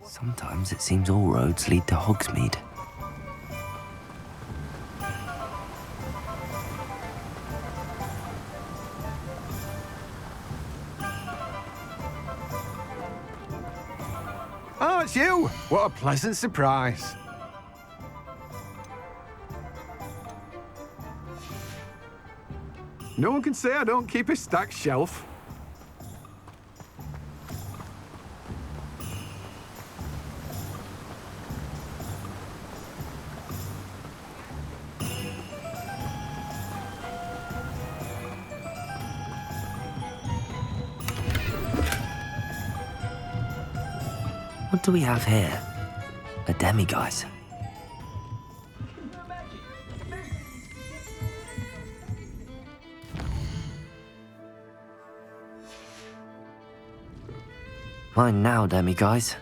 Sometimes it seems all roads lead to Hogsmeade. Oh, it's you! What a pleasant surprise. No one can say I don't keep a stacked shelf. What do we have here? A demiguise. Mine now, demiguise.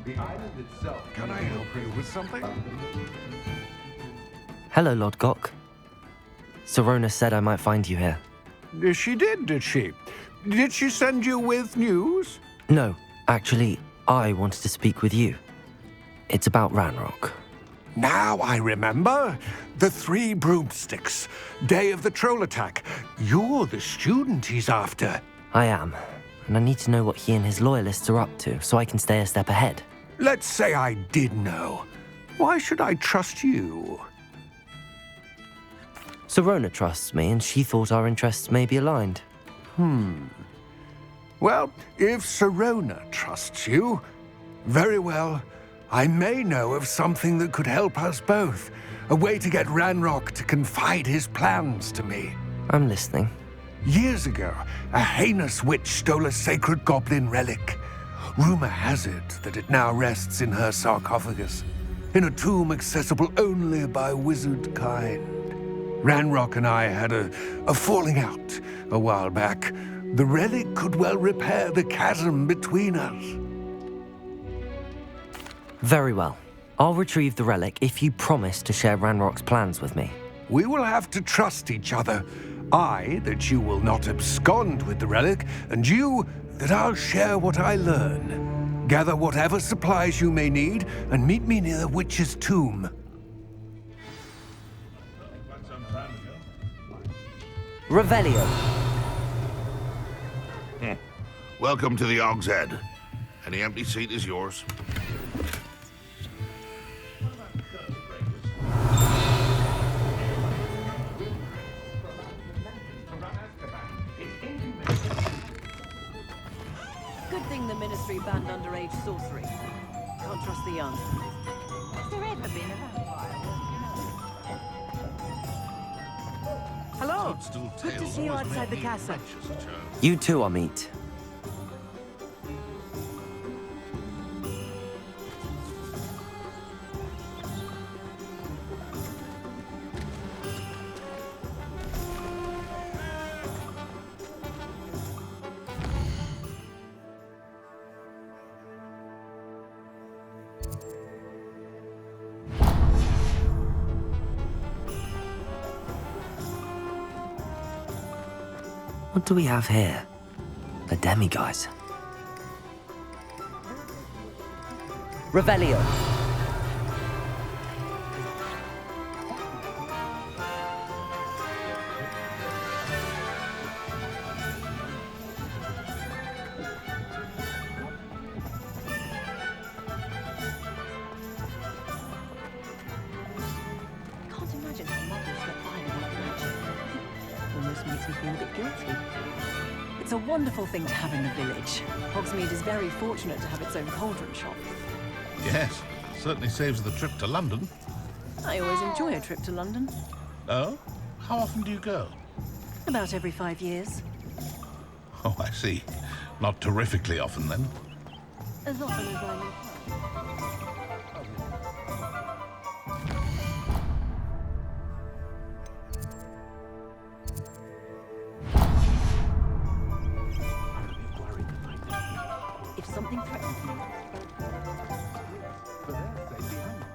The island itself. Can I help you with something? Hello, Lord Gok. Serona said I might find you here. She did she? Did she send you with news? No, actually, I wanted to speak with you. It's about Ranrock. Now I remember. The 3 broomsticks. Day of the troll attack. You're the student he's after. I am, and I need to know what he and his loyalists are up to so I can stay a step ahead. Let's say I did know. Why should I trust you? Serona trusts me, and she thought our interests may be aligned. Well, if Serona trusts you, very well. I may know of something that could help us both. A way to get Ranrock to confide his plans to me. I'm listening. Years ago, a heinous witch stole a sacred goblin relic. Rumor has it that it now rests in her sarcophagus, in a tomb accessible only by wizard kind. Ranrock and I had a falling out a while back. The relic could well repair the chasm between us. Very well. I'll retrieve the relic if you promise to share Ranrock's plans with me. We will have to trust each other. I, that you will not abscond with the relic, and you, that I'll share what I learn. Gather whatever supplies you may need, and meet me near the witch's tomb. Revelio. Welcome to the Og's Head. Any empty seat is yours. Good thing the Ministry banned underage sorcery. Can't trust the young. Has there ever been a vampire? Hello. Good to see you outside the castle. You too, Amit. What do we have here? A demiguise. Revelio. Can't imagine how mothers get by without magic. Almost makes me feel a bit guilty. It's a wonderful thing to have in the village. Hogsmeade is very fortunate to have its own cauldron shop. Yes, certainly saves the trip to London. I always enjoy a trip to London. Oh? How often do you go? About every 5 years. Oh, I see. Not terrifically often, then. As often as I live. Nothing threatens me. For their sake, the animal.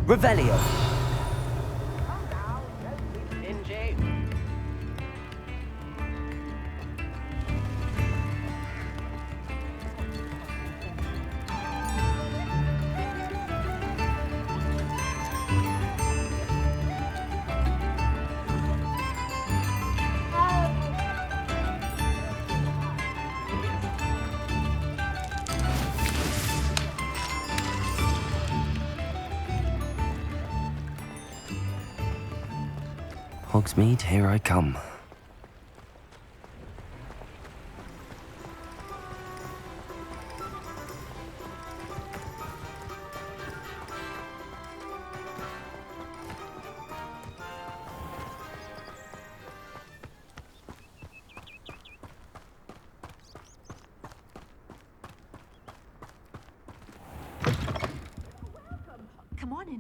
Revelio. Hogsmeade, here I come.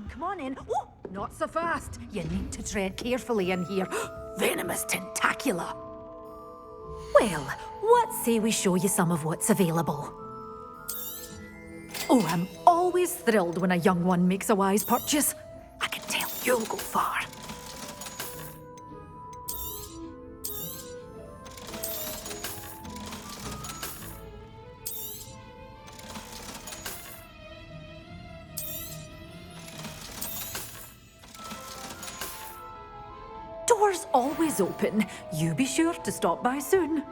Come on in. Oh, not so fast. You need to tread carefully in here. Venomous tentacula. Well, what say we show you some of what's available? Oh, I'm always thrilled when a young one makes a wise purchase. I can tell you'll go far. Doors always open. You be sure to stop by soon.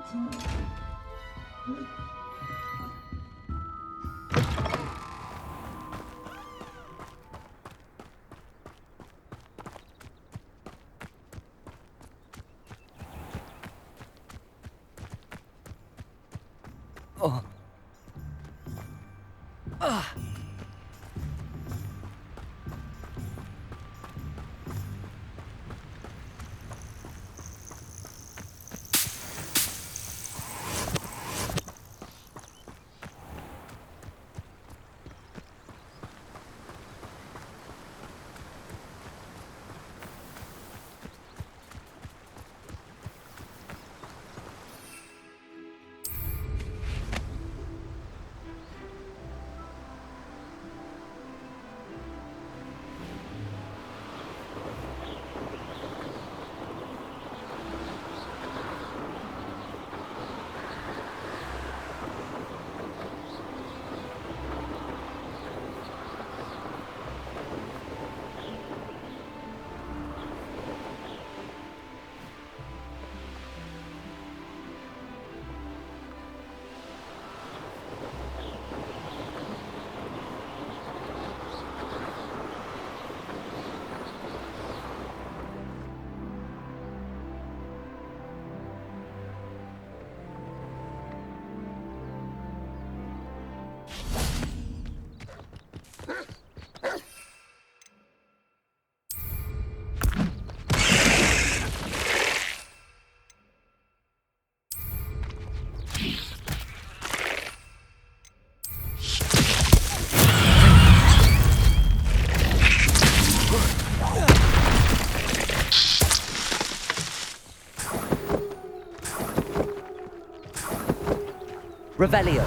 Revelio.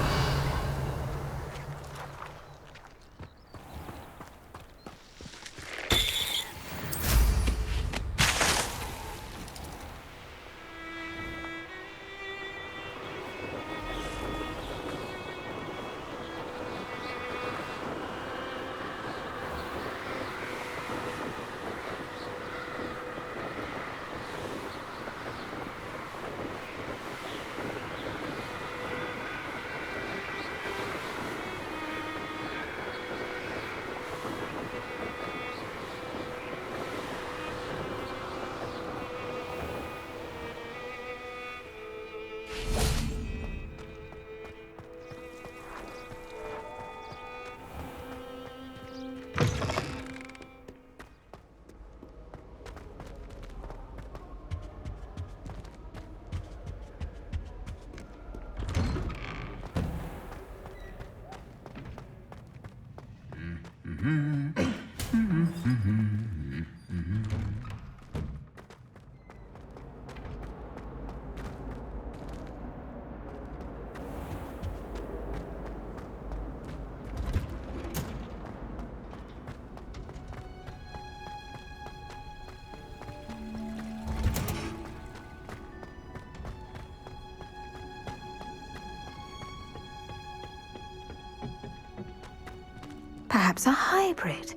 Perhaps a hybrid.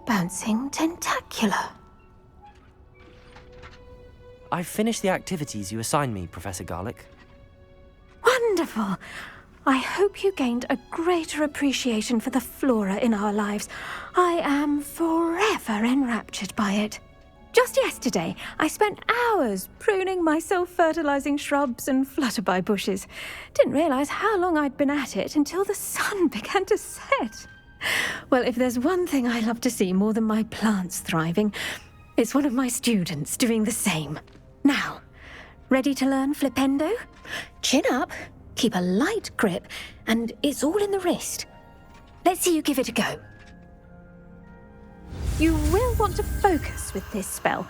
Bouncing tentacular. I've finished the activities you assigned me, Professor Garlick. Wonderful! I hope you gained a greater appreciation for the flora in our lives. I am forever enraptured by it. Just yesterday, I spent hours pruning my self-fertilizing shrubs and flutterby bushes. Didn't realize how long I'd been at it until the sun began to set. Well, if there's one thing I love to see more than my plants thriving, it's one of my students doing the same. Now, ready to learn flipendo? Chin up, keep a light grip, and it's all in the wrist. Let's see you give it a go. You will want to focus with this spell.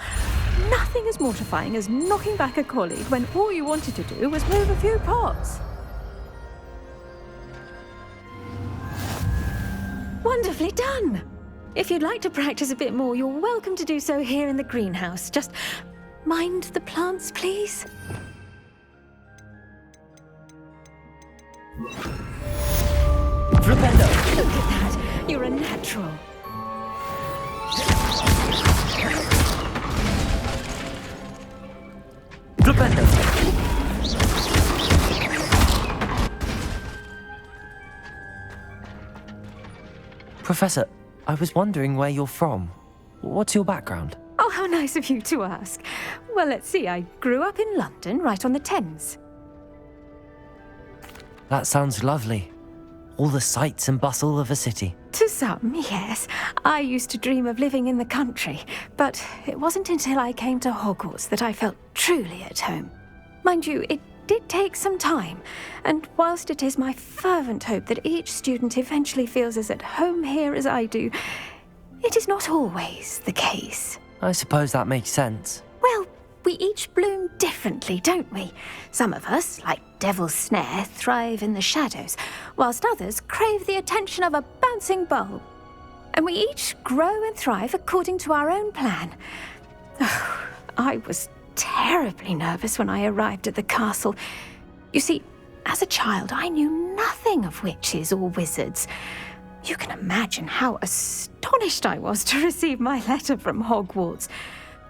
Nothing as mortifying as knocking back a colleague when all you wanted to do was move a few pots. Wonderfully done! If you'd like to practice a bit more, you're welcome to do so here in the greenhouse. Just mind the plants, please. Flipendo! Look at that! You're a natural. Flipendo! Professor, I was wondering where you're from. What's your background? Oh, how nice of you to ask. Well, let's see. I grew up in London, right on the Thames. That sounds lovely. All the sights and bustle of a city. To some, yes. I used to dream of living in the country, but it wasn't until I came to Hogwarts that I felt truly at home. Mind you, it did take some time, and whilst it is my fervent hope that each student eventually feels as at home here as I do, it is not always the case. I suppose that makes sense. Well, we each bloom differently, don't we? Some of us, like Devil's Snare, thrive in the shadows, whilst others crave the attention of a bouncing bulb. And we each grow and thrive according to our own plan. Oh, I was terribly nervous when I arrived at the castle. You see, as a child, I knew nothing of witches or wizards. You can imagine how astonished I was to receive my letter from Hogwarts.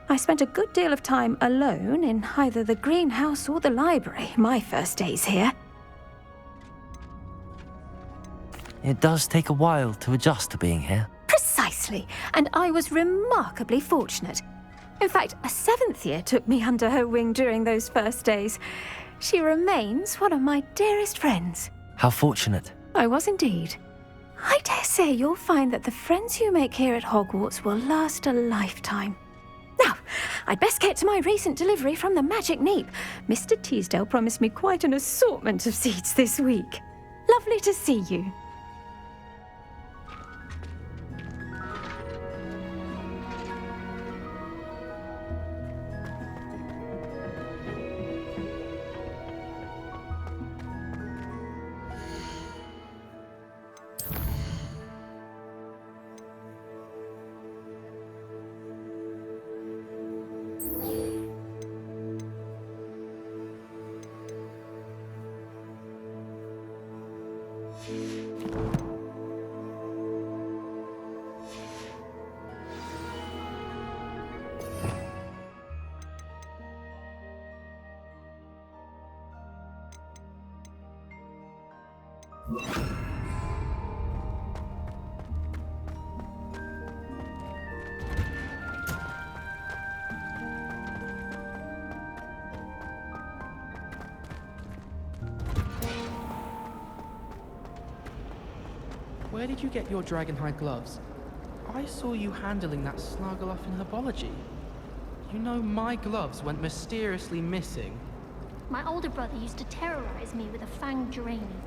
I spent a good deal of time alone in either the greenhouse or the library my first days here. It does take a while to adjust to being here. Precisely, and I was remarkably fortunate. In fact, a 7th year took me under her wing during those first days. She remains one of my dearest friends. How fortunate. I was indeed. I dare say you'll find that the friends you make here at Hogwarts will last a lifetime. Now, I'd best get to my recent delivery from the Magic Neep. Mr. Teasdale promised me quite an assortment of seeds this week. Lovely to see you. Where did you get your dragonhide gloves? I saw you handling that Snargle in herbology. You know, my gloves went mysteriously missing. My older brother used to terrorize me with a fanged geranium.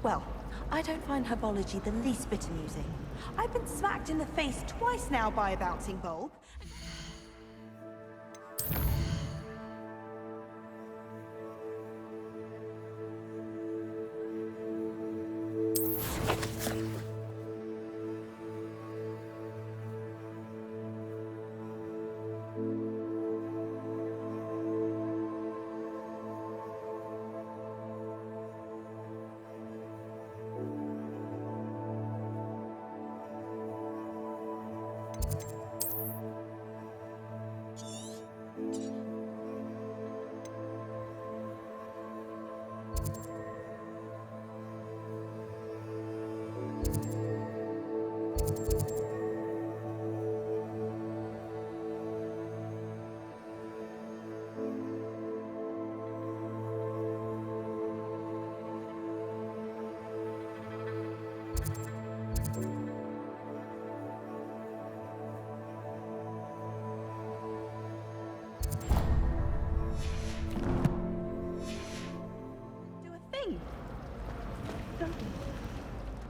Well, I don't find herbology the least bit amusing. I've been smacked in the face twice now by a bouncing bulb.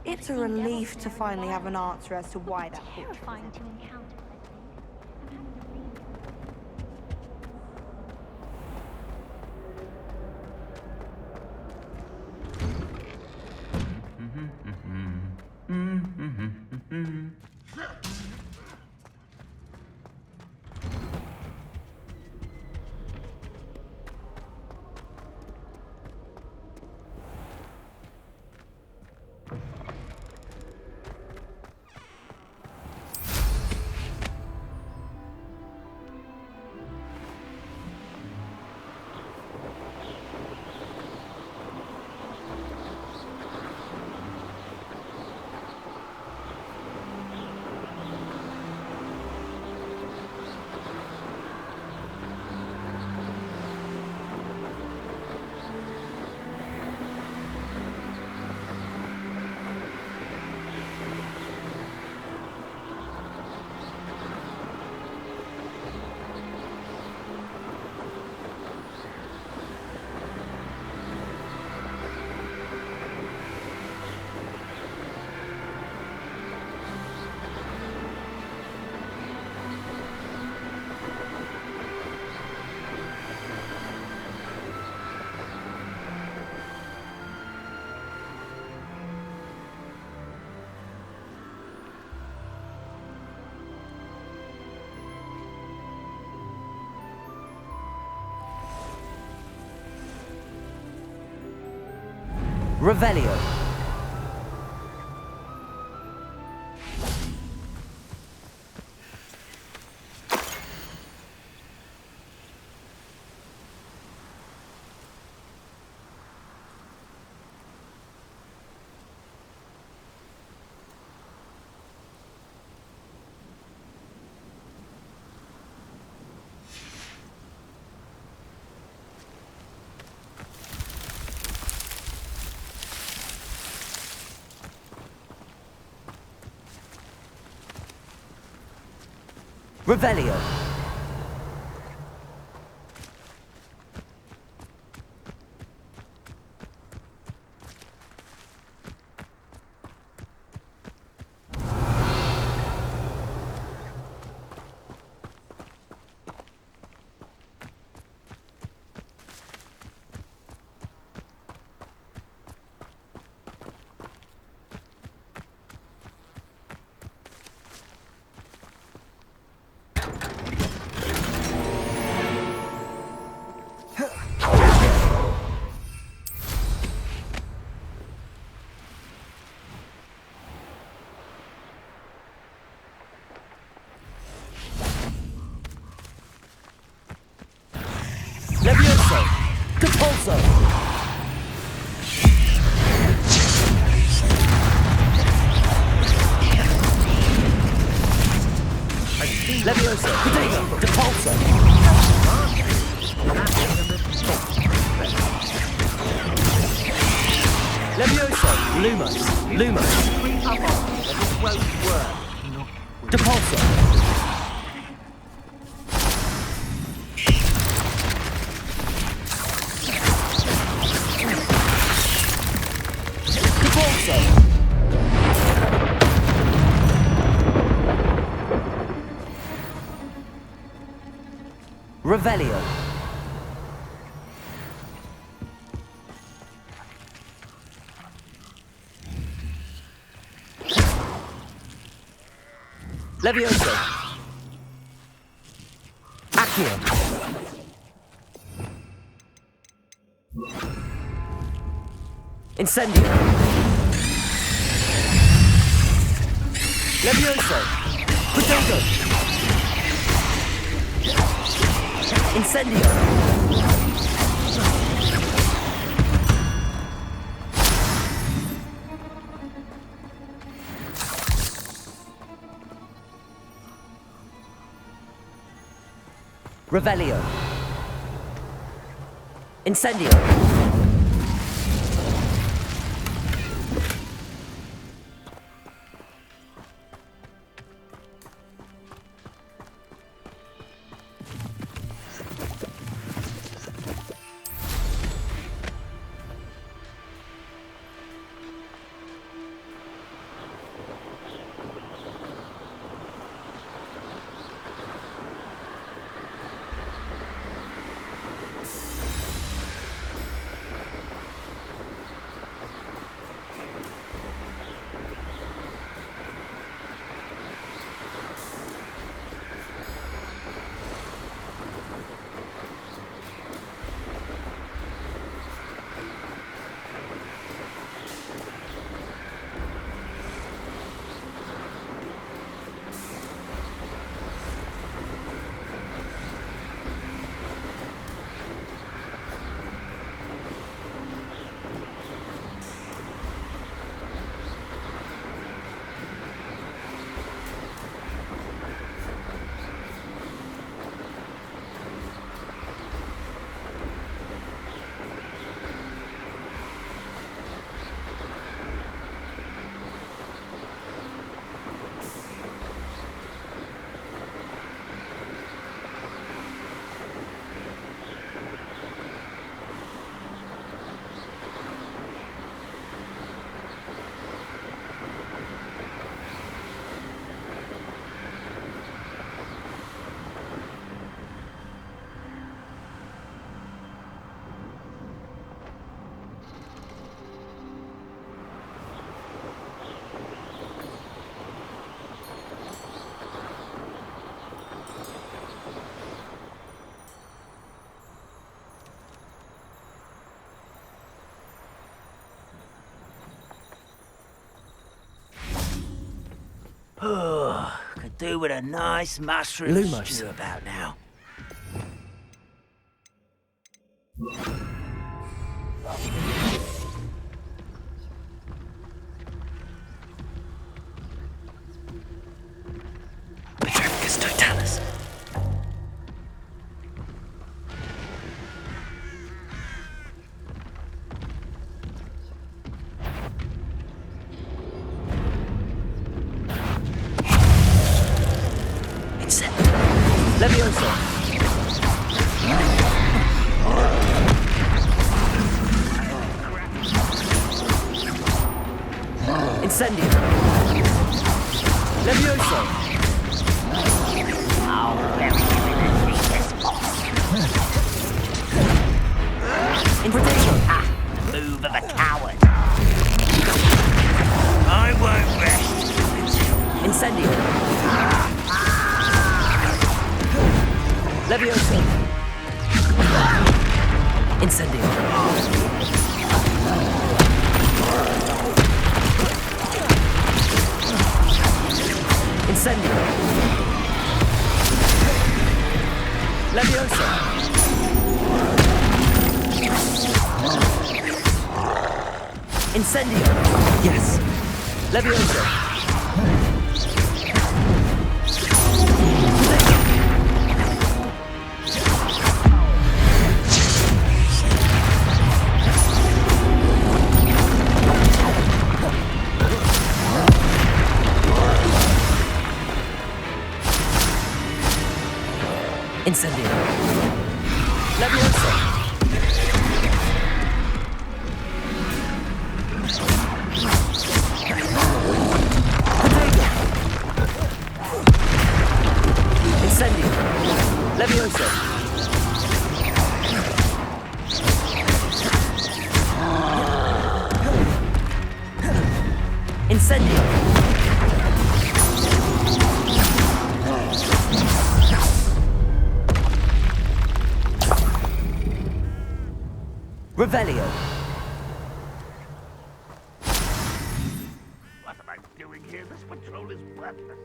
It's a relief to finally have an answer as to why that portrait was terrifying to empty. encounter, I think. Revelio. Revelio. Levioso! Capulso! Levioso! Cadega! Depulso! Levioso! Lumos! Lumos! Depulso! Capulso! Revelio. Levioso. Accio. Incendio. Levioso. Potato. Incendio. Revelio. Incendio. Could do with a nice mushroom Lumos. stew about now. Petrificus totalis. Levioso. Incendio. Levioso. Invitation. Move of a coward. I won't rest. Incendio. Levioso. Incendio. Incendio. Levioso. Incendio. Yes. Levioso. Incendio. Levioso. Potato. Incendio. Levioso. Incendio! Revelio! What am I doing here? This patrol is worthless.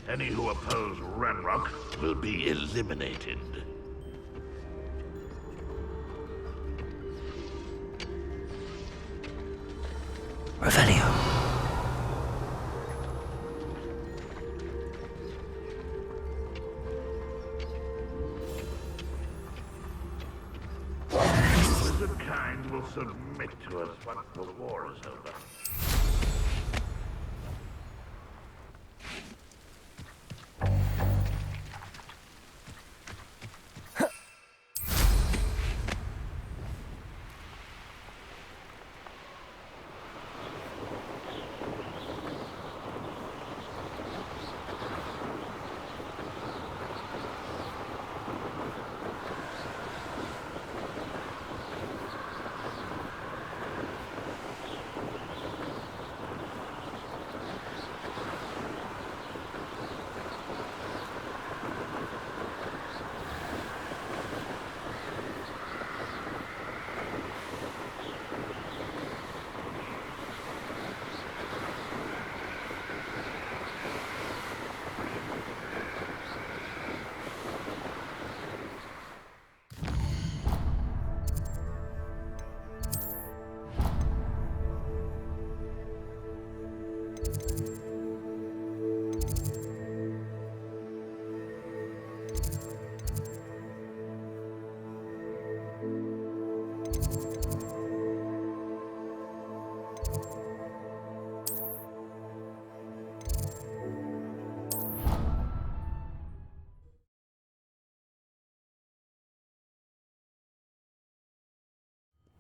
Any who oppose Ranrock will be eliminated. Revelio! Wizard kind will submit to us once the war is over.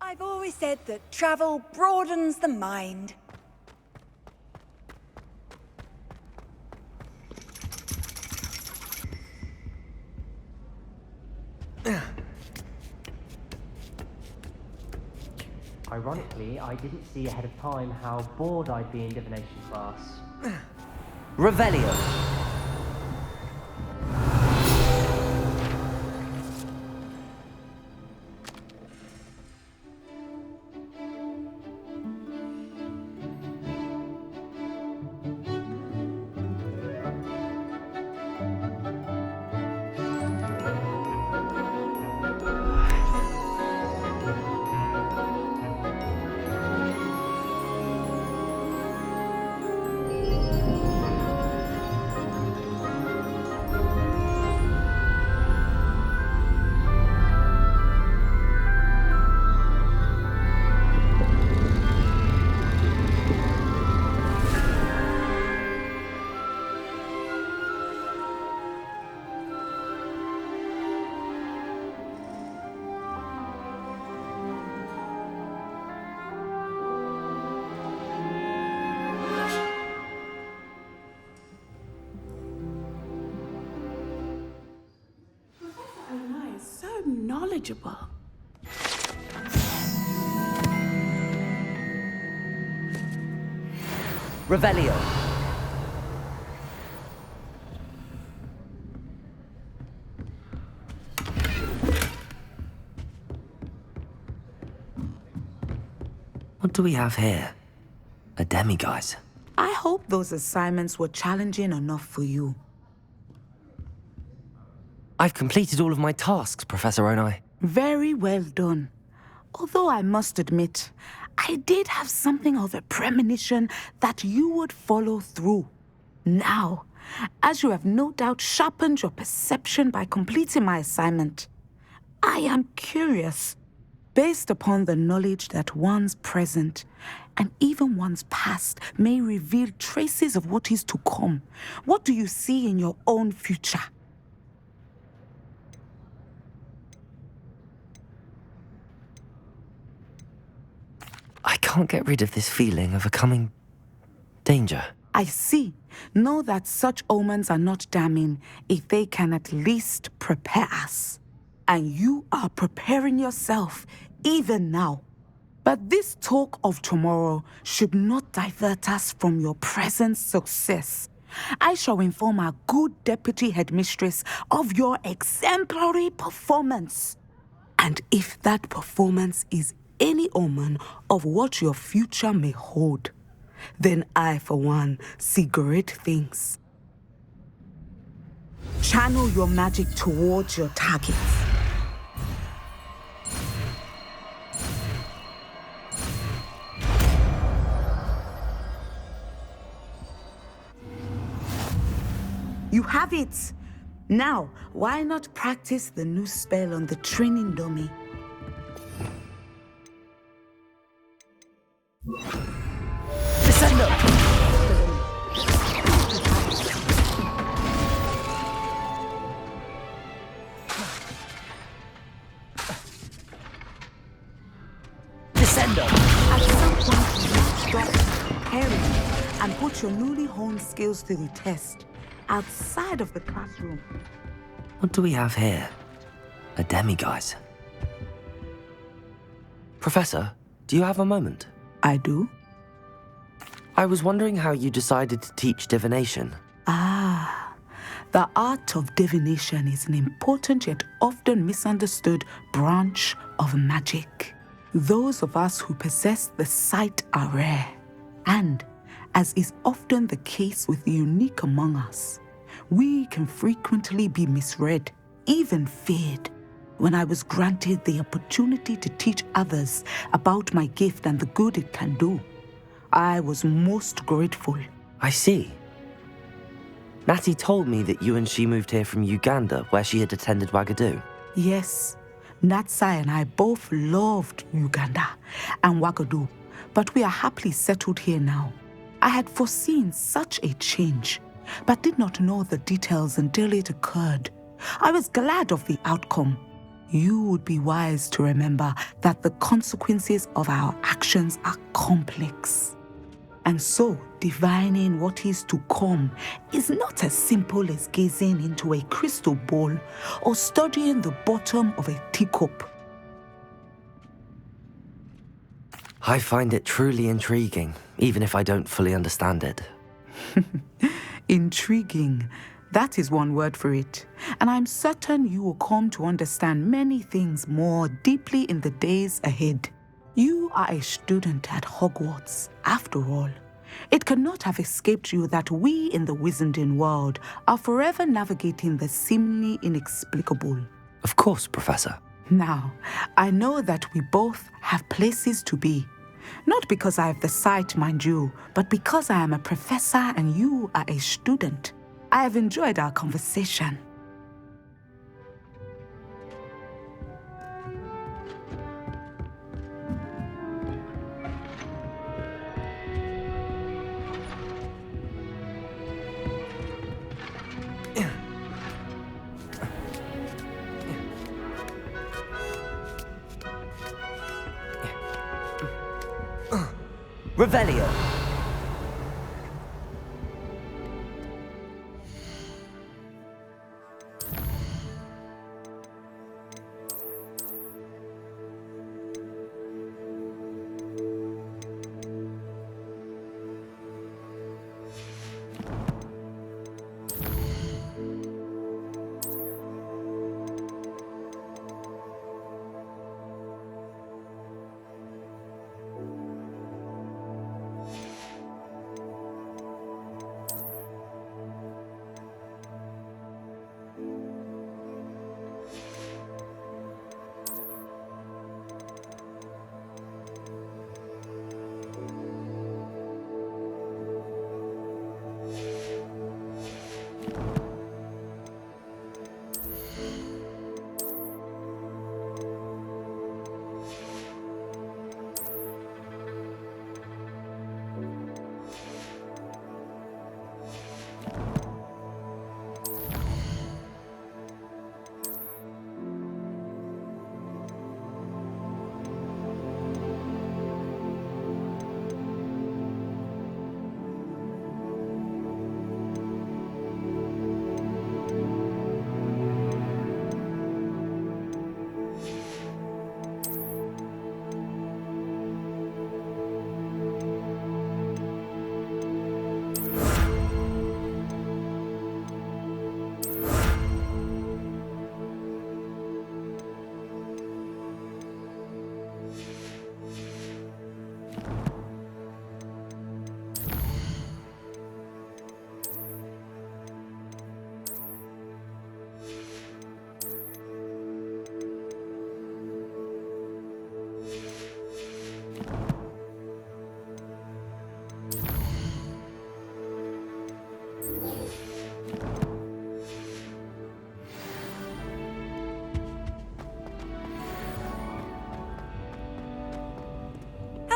I've always said that travel broadens the mind. Ironically, I didn't see ahead of time how bored I'd be in divination class. Revelio! Knowledgeable. Revelio! What do we have here? A demiguise. I hope those assignments were challenging enough for you. I've completed all of my tasks, Professor Onai. Very well done. Although I must admit, I did have something of a premonition that you would follow through. Now, as you have no doubt sharpened your perception by completing my assignment, I am curious, based upon the knowledge that one's present and even one's past may reveal traces of what is to come. What do you see in your own future? can't get rid of this feeling of a coming danger. I see. Know that such omens are not damning if they can at least prepare us. And you are preparing yourself even now. But this talk of tomorrow should not divert us from your present success. I shall inform our good deputy headmistress of your exemplary performance. And if that performance is any omen of what your future may hold, then I, for one, see great things. Channel your magic towards your targets. You have it! Now, why not practice the new spell on the training dummy? Descendo! Descendo! At some point, you must stop preparing and put your newly honed skills to the test outside of the classroom. What do we have here? A demiguise. Professor, do you have a moment? I do? I was wondering how you decided to teach divination. Ah, the art of divination is an important yet often misunderstood branch of magic. Those of us who possess the sight are rare, and, as is often the case with the unique among us, we can frequently be misread, even feared. When I was granted the opportunity to teach others about my gift and the good it can do, I was most grateful. I see. Natty told me that you and she moved here from Uganda, where she had attended Wagadu. Yes, Natsai and I both loved Uganda and Wagadu, but we are happily settled here now. I had foreseen such a change, but did not know the details until it occurred. I was glad of the outcome. You would be wise to remember that the consequences of our actions are complex. And so, divining what is to come is not as simple as gazing into a crystal ball or studying the bottom of a teacup. I find it truly intriguing, even if I don't fully understand it. Intriguing. That is one word for it. And I'm certain you will come to understand many things more deeply in the days ahead. You are a student at Hogwarts, after all. It cannot have escaped you that we in the Wizarding world are forever navigating the seemingly inexplicable. Of course, Professor. Now, I know that we both have places to be. Not because I have the sight, mind you, but because I am a professor and you are a student. I have enjoyed our conversation. Revelio.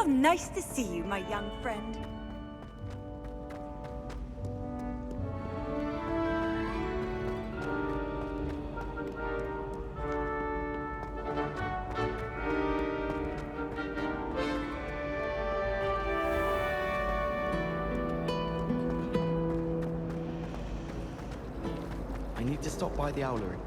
How nice to see you, my young friend. I need to stop by the Owlery.